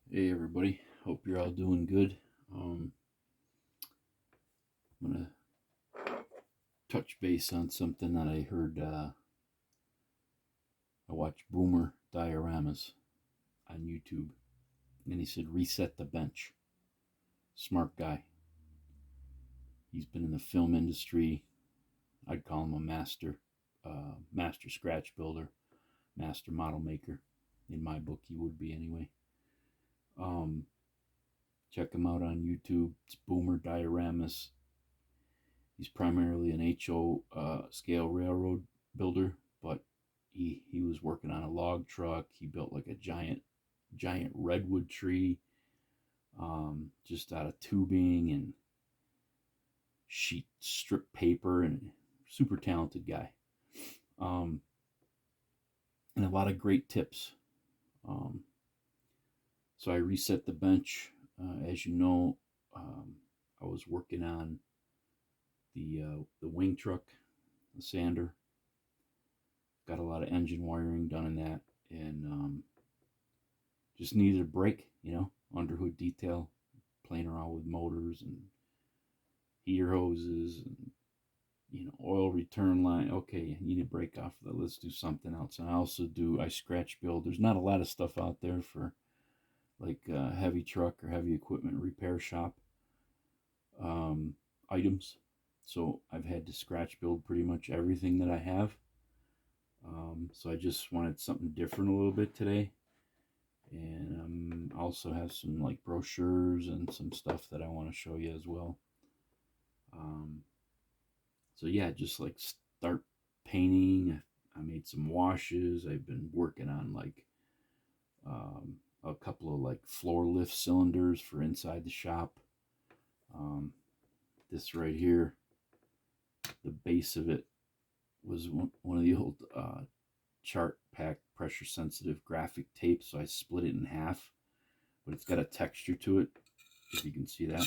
Hey everybody, hope you're all doing good. I'm gonna touch base on something that I heard. I watched Boomer Dioramas on YouTube, and he said reset the bench. Smart guy. He's been in the film industry. I'd call him a master scratch builder, master model maker. In my book, he would be anyway. Um, Check him out on YouTube. It's Boomer Dioramas. He's primarily an HO scale railroad builder, but he was working on a log truck. He built like a giant redwood tree, just out of tubing and sheet strip paper, and super talented guy. Um, and a lot of great tips. Um, so I reset the bench. As you know, I was working on the wing truck, the sander. Got a lot of engine wiring done in that, and just needed a break, underhood detail, playing around with motors and heater hoses and oil return line. Okay, I need a break off of that. Let's do something else. And I scratch build. There's not a lot of stuff out there for like heavy truck or heavy equipment repair shop um, items. So I've had to scratch build pretty much everything that I have. So I just wanted something different a little bit today. And also have some like brochures and some stuff that I want to show you as well. Um, so yeah, just like start painting. I made some washes. I've been working on like a couple of like floor lift cylinders for inside the shop. Um, this right here, the base of it was one of the old chart pack pressure sensitive graphic tape, so I split it in half, but it's got a texture to it, if you can see that.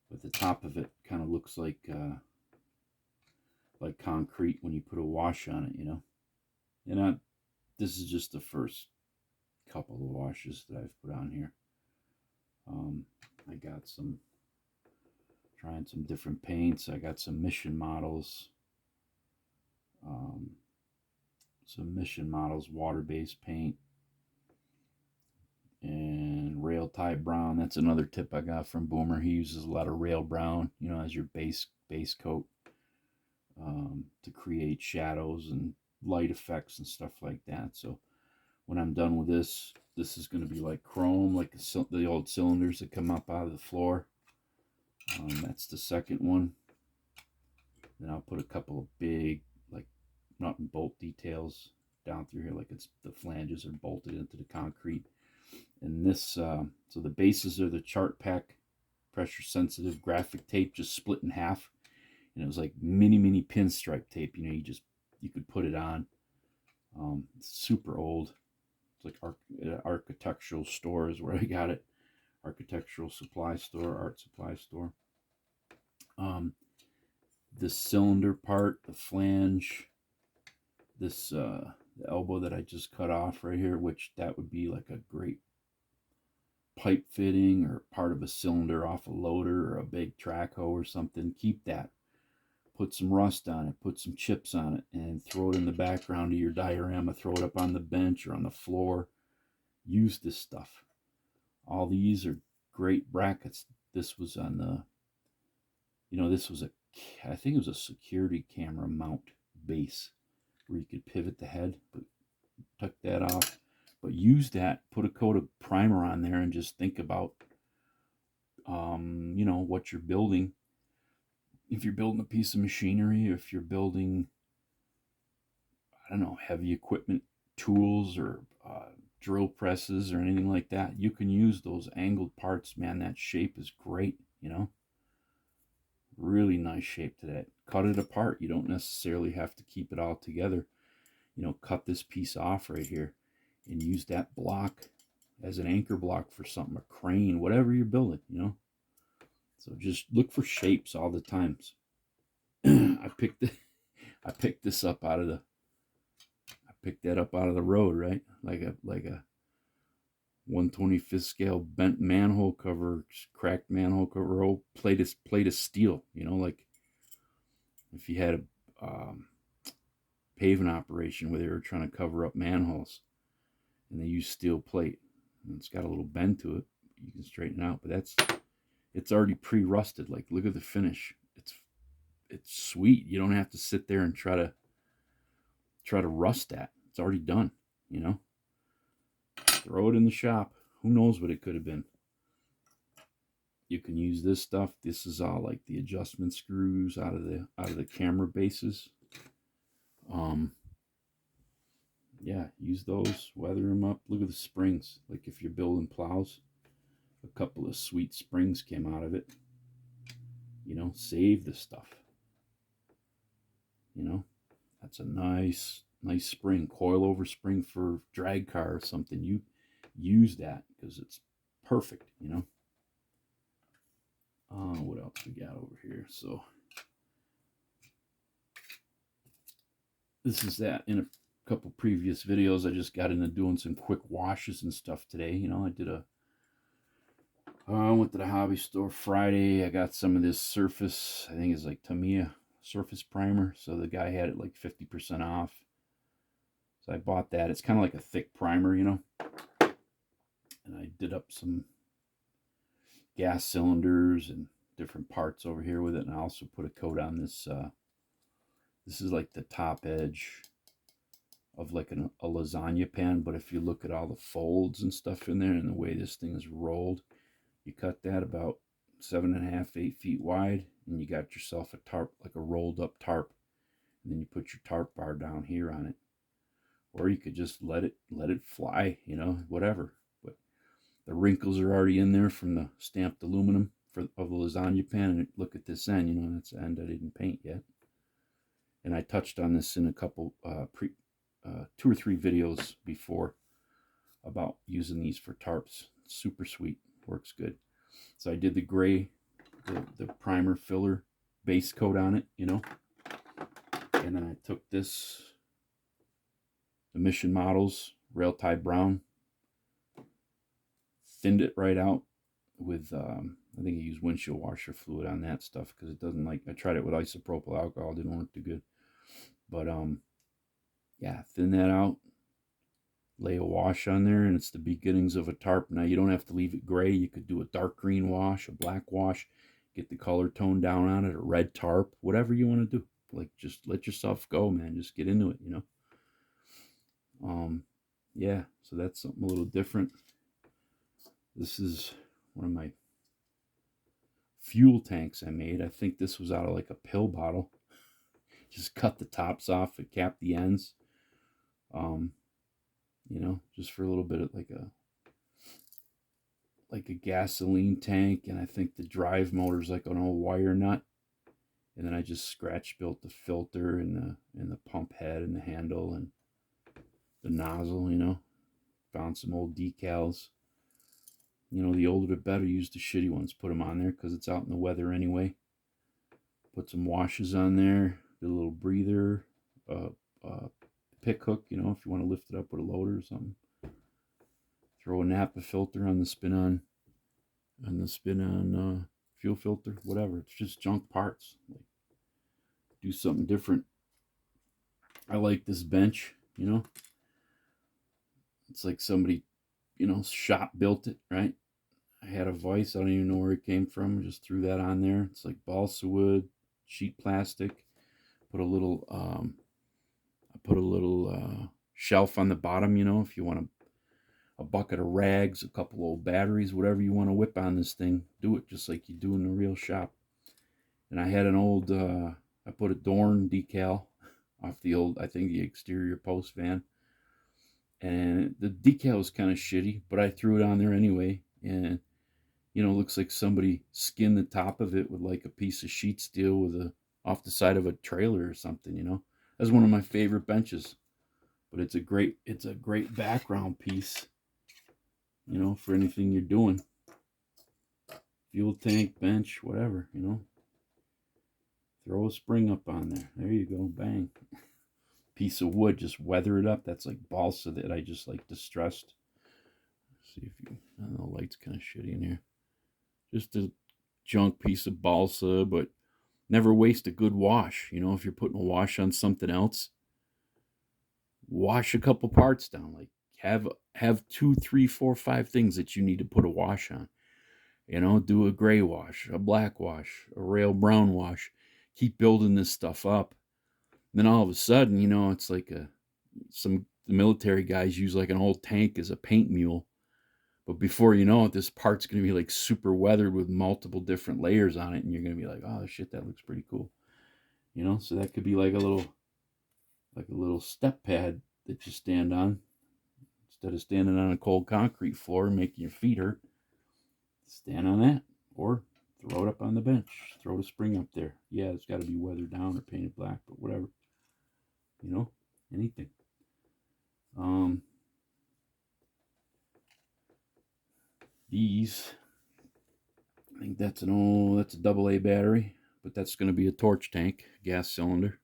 But the top of it kind of looks like concrete when you put a wash on it. And this is just the first couple of washes that I've put on here. I got trying some different paints. I got some um, mission models, water-based paint, and rail type brown. That's another tip I got from Boomer. He uses a lot of rail brown, as your base coat, to create shadows and light effects and stuff like that. So when I'm done with this is going to be like chrome, like the old cylinders that come up out of the floor. That's the second one. Then I'll put a couple of big, like, nut and bolt details down through here, like it's the flanges are bolted into the concrete. And this, so the bases are the chart pack pressure sensitive graphic tape, just split in half. And it was like mini pinstripe tape. You could put it on. It's super old. It's like architectural stores where I got it. Architectural supply store, art supply store. Um, the cylinder part, the flange, the elbow that I just cut off right here, which that would be like a great pipe fitting or part of a cylinder off a loader or a big track hoe or something. Keep that. Put some rust on it, put some chips on it, and throw it in the background of your diorama. Throw it up on the bench or on the floor. Use this stuff. All these are great brackets. This was on this was I think it was a security camera mount base where you could pivot the head, but took that off. But use that, put a coat of primer on there, and just think about, what you're building. If you're building a piece of machinery, if you're building, I don't know, heavy equipment, tools, or drill presses or anything like that, you can use those angled parts. Man, that shape is great. Really nice shape to that. Cut it apart. You don't necessarily have to keep it all together. Cut this piece off right here and use that block as an anchor block for something, a crane, whatever you're building. So just look for shapes all the times. I picked I picked this up out of the I picked that up out of the road, right? Like a 1/25 scale bent manhole cover, cracked manhole cover, old plate of steel. You know, like if you had a paving operation where they were trying to cover up manholes and they use steel plate, and it's got a little bend to it. You can straighten it out, but it's already pre-rusted. Like, look at the finish. It's sweet. You don't have to sit there and try to rust that. It's already done. You know, throw it in the shop. Who knows what it could have been? You can use this stuff. This is all like the adjustment screws out of the camera bases. Yeah, use those, weather them up. Look at the springs. Like if you're building plows, a couple of sweet springs came out of it. You know, save the stuff. You know, that's a nice spring, coil over spring for drag car or something. You use that because it's perfect. You know. What else we got over here? So this is that. In a couple previous videos, I just got into doing some quick washes and stuff today. You know, I went to the hobby store Friday. I got some of this Surface, I think it's like Tamiya Surface Primer. So the guy had it like 50% off. So I bought that. It's kind of like a thick primer, you know. And I did up some gas cylinders and different parts over here with it. And I also put a coat on this. This is like the top edge of like a lasagna pan. But if you look at all the folds and stuff in there and the way this thing is rolled, you cut that about 7.5, 8 feet wide, and you got yourself a tarp, like a rolled up tarp. And then you put your tarp bar down here on it. Or you could just let it fly, you know, whatever. But the wrinkles are already in there from the stamped aluminum of the lasagna pan. And look at this end, you know, that's the end I didn't paint yet. And I touched on this in a couple 2 or 3 videos before about using these for tarps. Super sweet, works good. So I did the gray, the primer filler base coat on it, you know. And then I took this, the Mission Models rail tie brown, thinned it right out with I think I used windshield washer fluid on that stuff because it doesn't, like, I tried it with isopropyl alcohol, didn't work too good. But yeah, thin that out, lay a wash on there, and it's the beginnings of a tarp. Now you don't have to leave it gray. You could do a dark green wash, a black wash, get the color tone down on it, a red tarp, whatever you want to do. Like, just let yourself go, man. Just get into it, you know. Yeah, so that's something a little different. This is one of my fuel tanks I made. I think this was out of like a pill bottle. Just cut the tops off and cap the ends. You know, just for a little bit of like a gasoline tank, and I think the drive motor's like an old wire nut. And then I just scratch built the filter and the pump head and the handle and the nozzle, you know. Found some old decals. You know, the older the better. Use the shitty ones. Put them on there because it's out in the weather anyway. Put some washes on there. Did a little breather. Pick hook, you know, if you want to lift it up with a loader or something. Throw a Napa filter on the spin-on. Fuel filter, whatever. It's just junk parts. Like, do something different. I like this bench, you know. It's like somebody, you know, shop built it, right? I had a vise. I don't even know where it came from. Just threw that on there. It's like balsa wood, sheet plastic. Put a little, shelf on the bottom, you know, if you want a bucket of rags, a couple old batteries, whatever you want to whip on this thing, do it just like you do in a real shop. And I had an old, I put a Dorn decal off the old, I think the exterior post van. And the decal was kind of shitty, but I threw it on there anyway. And, you know, it looks like somebody skinned the top of it with like a piece of sheet steel with off the side of a trailer or something, you know. That's one of my favorite benches. But it's a great background piece, you know, for anything you're doing. Fuel tank, bench, whatever, you know. Throw a spring up on there. There you go, bang. Piece of wood, just weather it up. That's like balsa that I just like distressed. See if you, I don't know, the light's kind of shitty in here. Just a junk piece of balsa, but never waste a good wash. You know, if you're putting a wash on something else, wash a couple parts down. Like have 2, 3, 4, 5 things that you need to put a wash on. You know, do a gray wash, a black wash, a rail brown wash. Keep building this stuff up. And then all of a sudden, you know, it's like the military guys use like an old tank as a paint mule. But before you know it, this part's going to be like super weathered with multiple different layers on it. And you're going to be like, oh shit, that looks pretty cool. You know, so that could be like a little step pad that you stand on. Instead of standing on a cold concrete floor and making your feet hurt, stand on that. Or throw it up on the bench. Throw the spring up there. Yeah, it's got to be weathered down or painted black, but whatever. You know, anything. These, I think that's that's a AA battery, but that's going to be a torch tank, gas cylinder.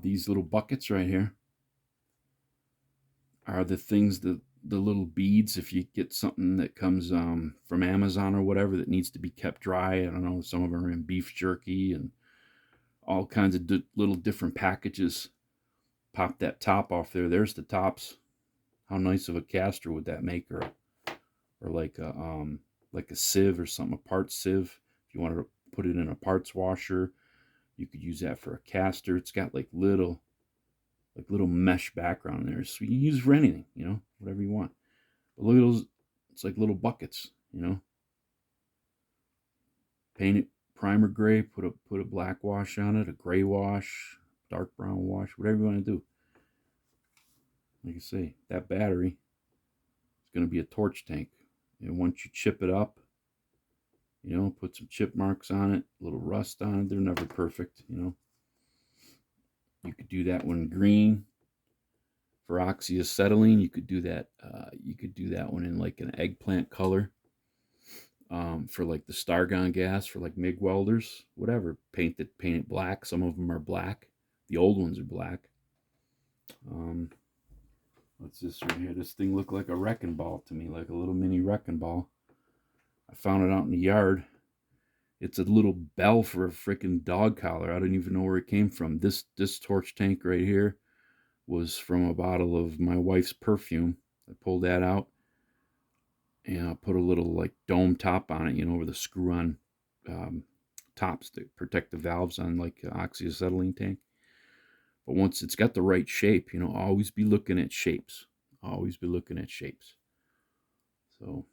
These little buckets right here are the things that the little beads, if you get something that comes from Amazon or whatever that needs to be kept dry. I don't know, some of them are in beef jerky and all kinds of little different packages. Pop that top off there. There's the tops. How nice of a caster would that make? Or like a sieve or something, a parts sieve. If you want to put it in a parts washer, you could use that for a caster. It's got like little mesh background there, so you can use for anything, you know, whatever you want. But look at those, it's like little buckets, you know. Paint it primer gray, put a black wash on it, a gray wash, dark brown wash, whatever you want to do. Like I say, that battery is going to be a torch tank. And once you chip it up, you know, put some chip marks on it, a little rust on it. They're never perfect, you know. You could do that one green for oxyacetylene. You could do that. You could do that one in like an eggplant color for like the Stargon gas for like MIG welders. Whatever. Paint it black. Some of them are black. The old ones are black. What's this right here? This thing looked like a wrecking ball to me, like a little mini wrecking ball. I found it out in the yard. It's a little bell for a freaking dog collar. I don't even know where it came from. This torch tank right here was from a bottle of my wife's perfume. I pulled that out and I put a little like dome top on it, you know, with a screw-on tops to protect the valves on like an oxyacetylene tank. But once it's got the right shape, you know, always be looking at shapes. Always be looking at shapes. So,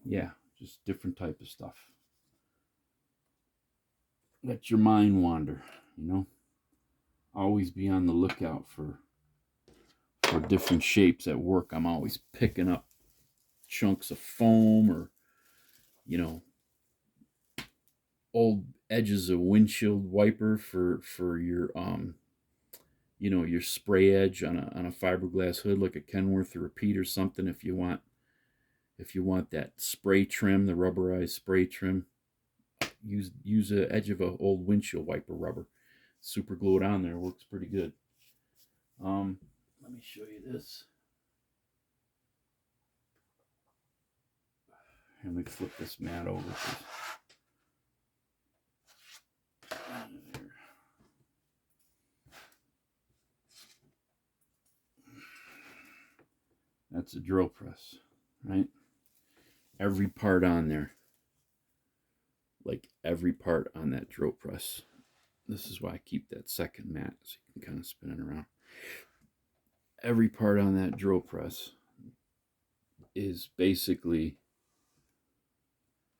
yeah, just different type of stuff. Let your mind wander, you know. Always be on the lookout for different shapes at work. I'm always picking up chunks of foam or, you know, old edges of windshield wiper for your you know, your spray edge on a fiberglass hood like a Kenworth or a Pete or something. If you want that spray trim, the rubberized spray trim, use the edge of an old windshield wiper rubber. Super glue it on there, works pretty good. Let me show you this. Let me flip this mat over. That's a drill press, right? Every part on there, like every part on that drill press. This is why I keep that second mat, so you can kind of spin it around. Every part on that drill press is basically,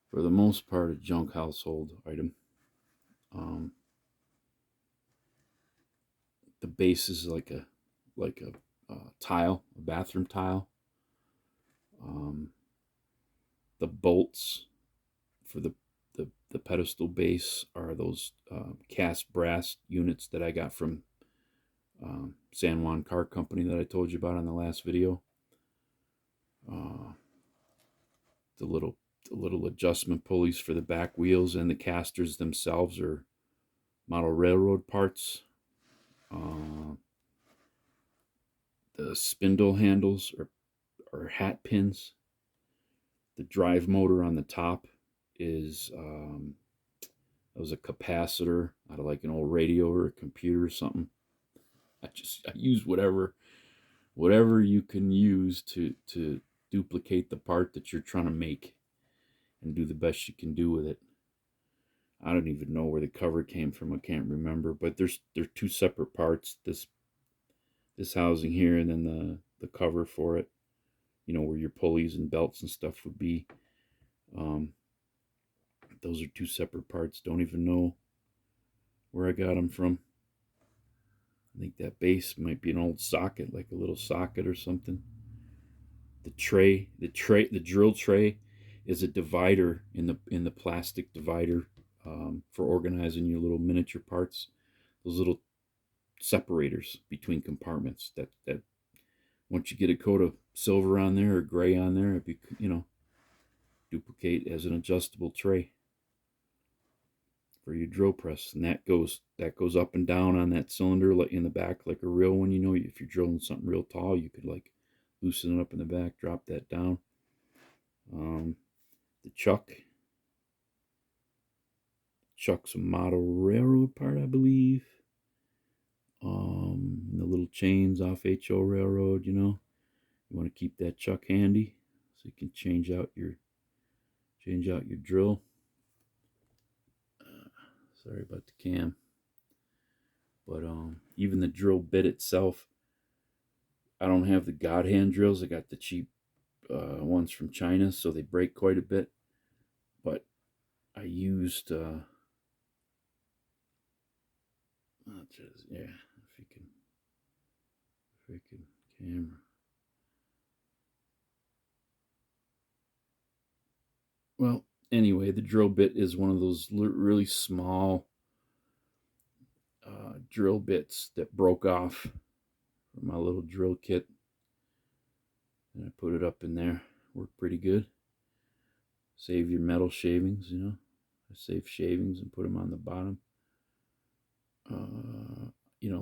for the most part, a junk household item. The base is like a tile, a bathroom tile. The bolts for the pedestal base are those cast brass units that I got from San Juan Car Company that I told you about on the last video. The little adjustment pulleys for the back wheels and the casters themselves are model railroad parts. The spindle handles are hat pins. The drive motor on the top is it was a capacitor out of like an old radio or a computer or something. I use whatever you can use to duplicate the part that you're trying to make and do the best you can do with it. I don't even know where the cover came from. I can't remember, but they're two separate parts. This housing here, and then the cover for it. You know, where your pulleys and belts and stuff would be. Those are two separate parts. Don't even know where I got them from. I think that base might be an old socket, like a little socket or something. The drill tray is a divider in the plastic divider for organizing your little miniature parts. Those little separators between compartments that once you get a coat of silver on there or gray on there, it duplicate as an adjustable tray for your drill press, and that goes up and down on that cylinder like in the back like a real one. If you're drilling something real tall, you could like loosen it up in the back, drop that down. The chuck's a model railroad part, I believe. And the little chains off HO Railroad. You want to keep that chuck handy so you can change out your drill. Sorry about the cam. But even the drill bit itself, I don't have the God hand drills. I got the cheap ones from China, so they break quite a bit. But I used freaking camera. Well, anyway, the drill bit is one of those really small drill bits that broke off from my little drill kit, and I put it up in there. Worked pretty good. Save your metal shavings, I save shavings and put them on the bottom.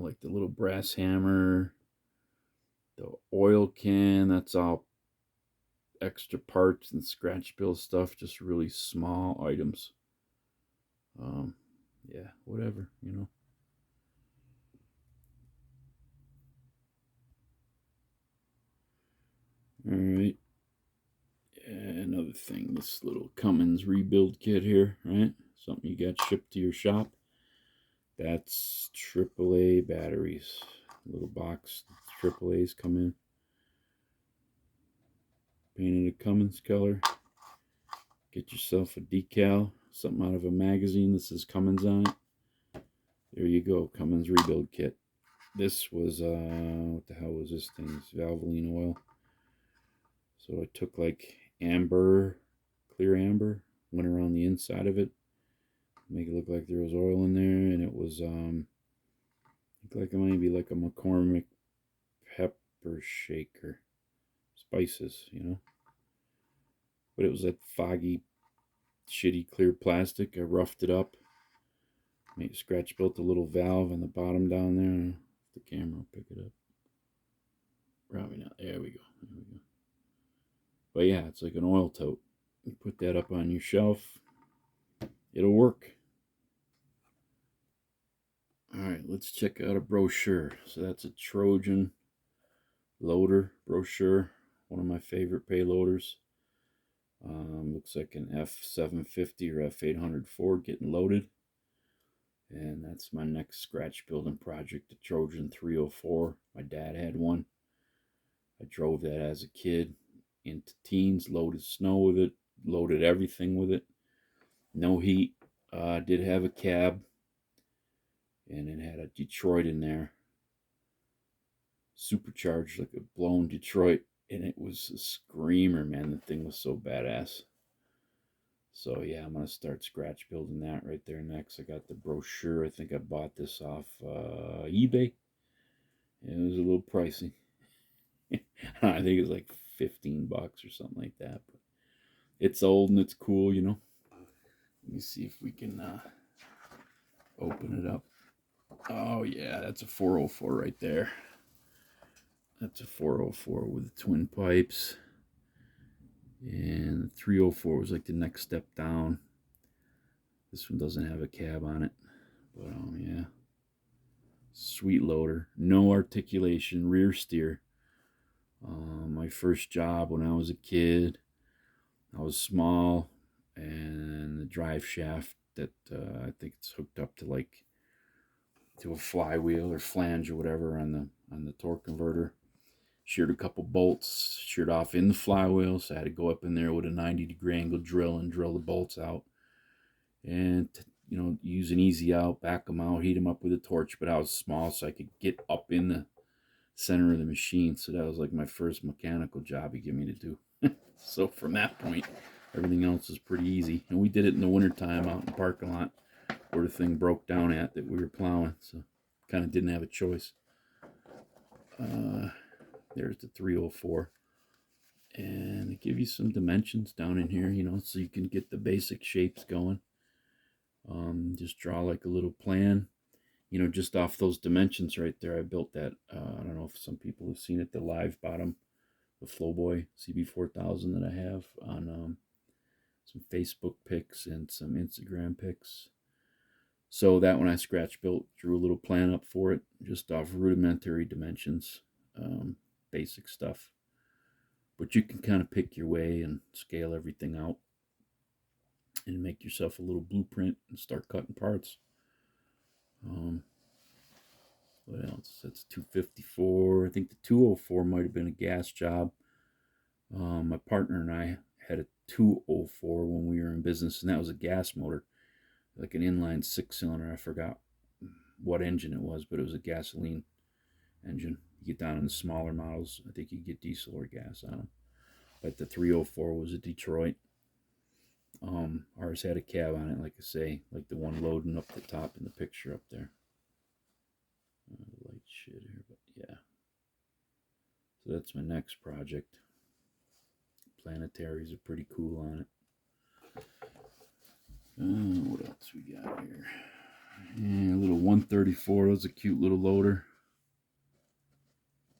Like the little brass hammer, the oil can, that's all extra parts and scratch build stuff, just really small items. Yeah, whatever. All right. Another thing, this little Cummins rebuild kit here, right? Something you got shipped to your shop. That's AAA batteries. Little box AAAs come in. Painted a Cummins color. Get yourself a decal, something out of a magazine that says Cummins on it. There you go, Cummins rebuild kit. This was, what the hell was this thing? It's Valvoline oil. So I took like amber, clear amber, went around the inside of it, make it look like there was oil in there, and it was, like maybe like a McCormick pepper shaker, spices, But it was that foggy, shitty clear plastic. I roughed it up, made scratch built a little valve on the bottom down there. The camera will pick it up. Probably not. There we go. But yeah, it's like an oil tote. You put that up on your shelf, it'll work. All right, let's check out a brochure. So that's a Trojan loader brochure, one of my favorite payloaders. Looks like an F750 or F800 Ford getting loaded. And that's my next scratch building project, the Trojan 304. My dad had one. I drove that as a kid into teens, loaded snow with it, loaded everything with it. No heat. Did have a cab, and it had a Detroit in there, supercharged like a blown Detroit, and it was a screamer, man. The thing was so badass. So yeah, I'm gonna start scratch building that right there next. I got the brochure. I think I bought this off eBay. It was a little pricey. I think it was like $15 or something like that. But it's old and it's cool, Let me see if we can open it up. Oh yeah, that's a 404 right there. That's a 404 with the twin pipes. And the 304 was like the next step down. This one doesn't have a cab on it. But yeah. Sweet loader. No articulation, rear steer. My first job when I was a kid, I was small, and the drive shaft that I think it's hooked up to like to a flywheel or flange or whatever on the torque converter. Sheared a couple bolts, sheared off in the flywheel, so I had to go up in there with a 90-degree angle drill and drill the bolts out, and use an easy out, back them out, heat them up with a torch. But I was small, so I could get up in the center of the machine. So that was like my first mechanical job he gave me to do. So from that point, everything else is pretty easy. And we did it in the wintertime out in the parking lot where the thing broke down at that we were plowing. So kind of didn't have a choice. There's the 304. And they give you some dimensions down in here, so you can get the basic shapes going. Just draw like a little plan, just off those dimensions right there. I built that. I don't know if some people have seen it, the live bottom, the Flowboy CB4000 that I have on some Facebook pics and some Instagram pics. So that one I scratch built, drew a little plan up for it, just off rudimentary dimensions, basic stuff. But you can kind of pick your way and scale everything out and make yourself a little blueprint and start cutting parts. What else? That's 254. I think the 204 might have been a gas job. My partner and I had a 204 when we were in business, and that was a gas motor, like an inline 6-cylinder. I forgot what engine it was, but it was a gasoline engine. You get down in the smaller models, I think you get diesel or gas on them. But the 304 was a Detroit. Ours had a cab on it, like I say, like the one loading up the top in the picture up there. Light shit here, but yeah. So that's my next project. Planetaries are pretty cool on it. What else we got here? Yeah, a little 134. That's a cute little loader.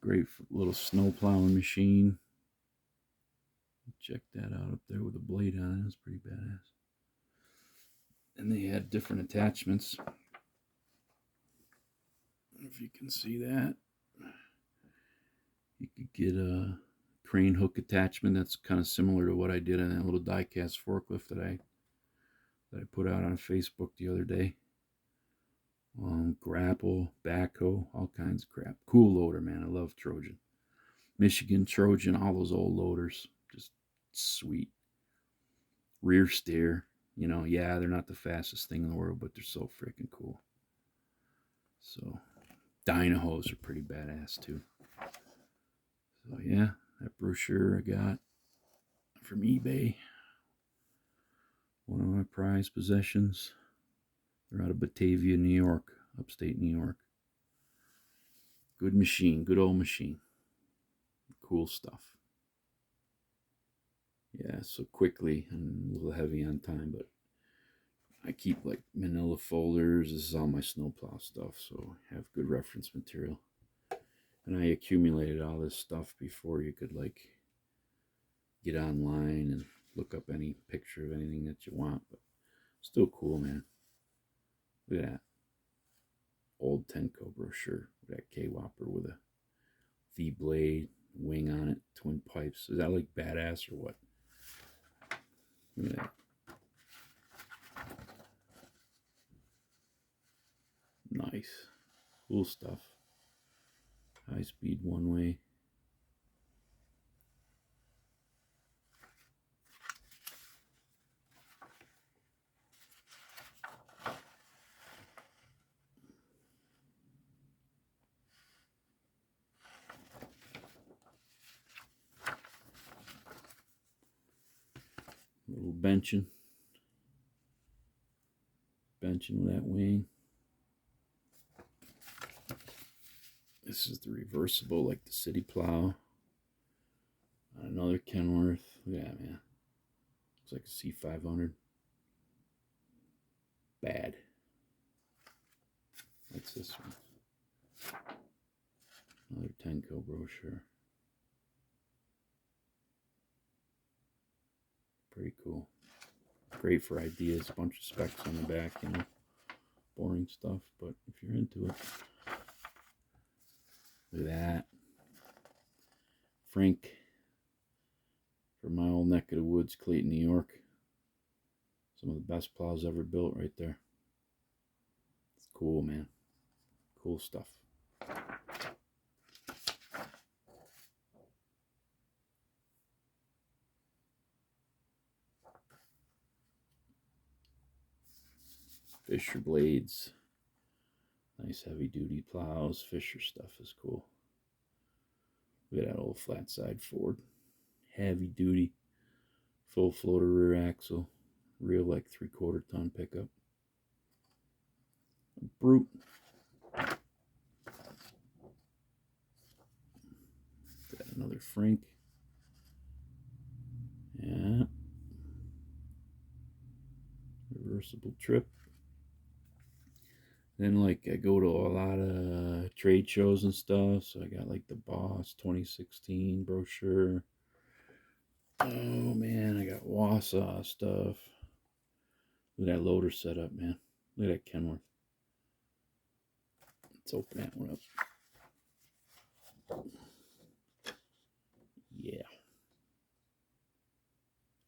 Great little snow plowing machine. Check that out up there with a blade on it. It's pretty badass. And they had different attachments. If you can see that, you could get a crane hook attachment that's kind of similar to what I did on that little die-cast forklift that I put out on Facebook the other day. Grapple, backhoe, all kinds of crap. Cool loader, man. I love Trojan. Michigan, Trojan, all those old loaders. Just sweet. Rear steer. Yeah, they're not the fastest thing in the world, but they're so freaking cool. So, dyno-hose are pretty badass too. So yeah, that brochure I got from eBay. One of my prized possessions. They're out of Batavia, New York, upstate New York. Good machine, good old machine. Cool stuff. Yeah, so quickly, I'm a little heavy on time, but I keep like manila folders. This is all my snowplow stuff, so I have good reference material. And I accumulated all this stuff before you could like get online and look up any picture of anything that you want, but still cool, man. Look at that old Tenco brochure with that K-Whopper with a V-blade wing on it, twin pipes. Is that like badass or what? Look at that. Nice. Cool stuff. High speed one way. Little benching with that wing. This is the reversible, like the city plow. Another Kenworth. Look at that, man. It's like a C500. Bad. What's this one? Another Tenko brochure. Pretty cool. Great for ideas. A bunch of specs on the back, you know. Boring stuff, but if you're into it. Look at that. Frank from my old neck of the woods, Clayton, New York. Some of the best plows ever built right there. It's cool, man. Cool stuff. Fisher blades. Nice heavy duty plows. Fisher stuff is cool. Look at that old flat side Ford. Heavy duty. Full floater rear axle. Real like 3/4 ton pickup. A brute. Got another Frank. Yeah. Reversible trip. Then like I go to a lot of trade shows and stuff, so I got like the Boss 2016 brochure. Oh man, I got Wausau stuff. Look at that loader setup, man. Look at that Kenworth. Let's open that one up. Yeah.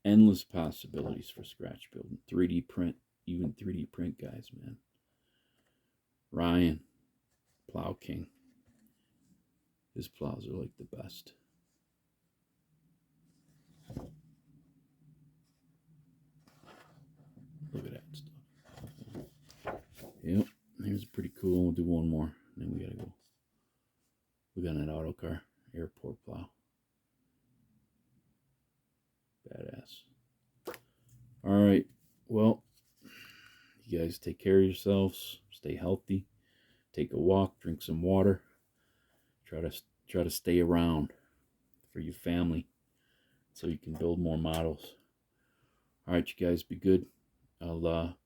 Endless possibilities for scratch building. 3D print, even 3D print guys, man. Ryan, Plow King. His plows are like the best. Look at that stuff. Yep, here's pretty cool. We'll do one more, then we gotta go. Look at that auto car, airport plow. Badass. All right, well, you guys take care of yourselves. Stay healthy. Take a walk. Drink some water. Try to stay around for your family, so you can build more models. All right, you guys, be good. I'll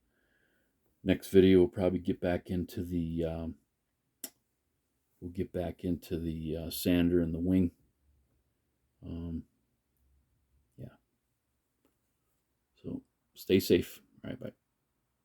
next video we'll probably get back into the sander and the wing. Yeah. So stay safe. All right, bye.